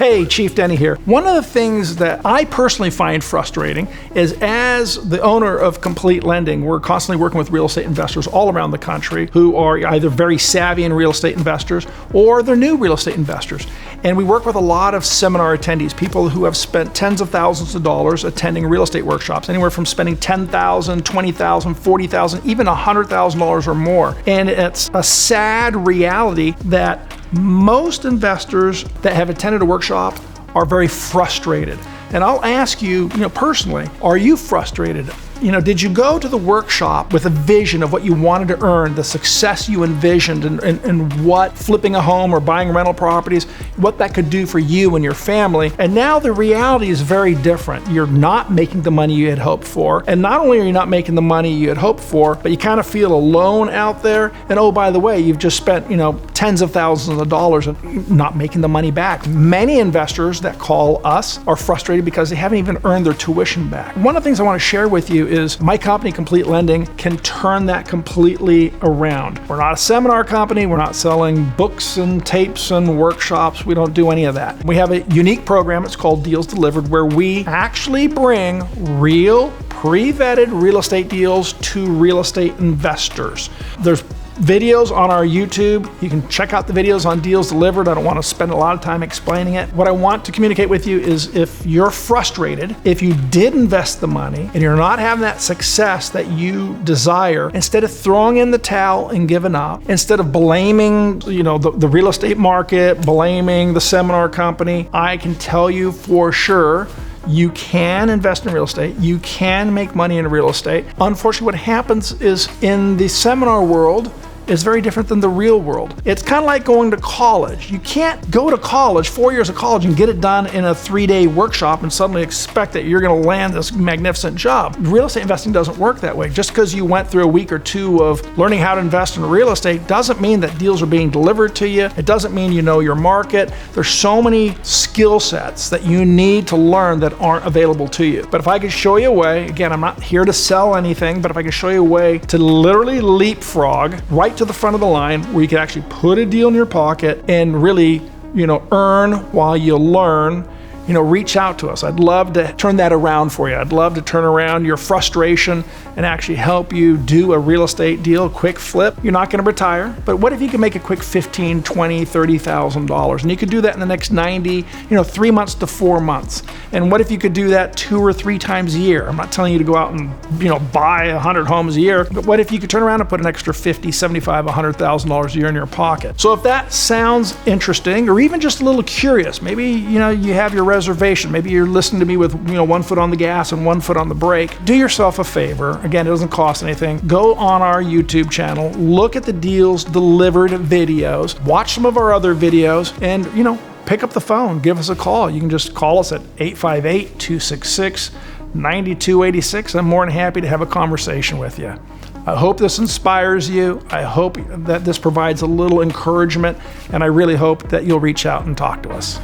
Hey, Chief Denney here. One of the things that I personally find frustrating is, as the owner of Complete Lending, we're constantly working with real estate investors all around the country who are either very savvy in real estate investors or they're new real estate investors. And we work with a lot of seminar attendees, people who have spent tens of thousands of dollars attending real estate workshops, anywhere from spending $10,000, $20,000, $40,000, even $100,000 or more. And it's a sad reality that most investors that have attended a workshop are very frustrated. And I'll ask you, personally, are you frustrated? Did you go to the workshop with a vision of what you wanted to earn, the success you envisioned, and what flipping a home or buying rental properties, what that could do for you and your family? And now the reality is very different. You're not making the money you had hoped for. And not only are you not making the money you had hoped for, but you kind of feel alone out there. And oh, by the way, you've just spent, tens of thousands of dollars and not making the money back. Many investors that call us are frustrated because they haven't even earned their tuition back. One of the things I want to share with you is my company, Complete Lending, can turn that completely around. We're not a seminar company. We're not selling books and tapes and workshops. We don't do any of that. We have a unique program. It's called Deals Delivered, where we actually bring real, pre-vetted real estate deals to real estate investors. There's videos on our YouTube. You can check out the videos on Deals Delivered. I don't want to spend a lot of time explaining it. What I want to communicate with you is, if you're frustrated, if you did invest the money and you're not having that success that you desire, instead of throwing in the towel and giving up, instead of blaming the real estate market, blaming the seminar company, I can tell you for sure, you can invest in real estate. You can make money in real estate. Unfortunately, what happens is, in the seminar world, is very different than the real world. It's kind of like going to college. You can't go to college, 4 years of college, and get it done in a 3-day workshop and suddenly expect that you're going to land this magnificent job. Real estate investing doesn't work that way. Just because you went through a week or two of learning how to invest in real estate doesn't mean that deals are being delivered to you. It doesn't mean you know your market. There's so many skill sets that you need to learn that aren't available to you. But if I could show you a way, again, I'm not here to sell anything, but if I can show you a way to literally leapfrog right to the front of the line, where you can actually put a deal in your pocket and really, earn while you learn, reach out to us. I'd love to turn that around for you. I'd love to turn around your frustration and actually help you do a real estate deal, a quick flip. You're not going to retire, but what if you can make a quick $15,000, $20,000, $30,000? And you could do that in the next 3 months to 4 months. And what if you could do that 2 or 3 times a year? I'm not telling you to go out and, buy 100 homes a year, but what if you could turn around and put an extra $50,000, $75,000, $100,000 a year in your pocket? So if that sounds interesting, or even just a little curious, maybe, you have your reservation. Maybe you're listening to me with, 1 foot on the gas and 1 foot on the brake. Do yourself a favor. Again, it doesn't cost anything. Go on our YouTube channel, look at the Deals Delivered videos, watch some of our other videos, and, pick up the phone, give us a call. You can just call us at 858-266-9286. I'm more than happy to have a conversation with you. I hope this inspires you. I hope that this provides a little encouragement, and I really hope that you'll reach out and talk to us.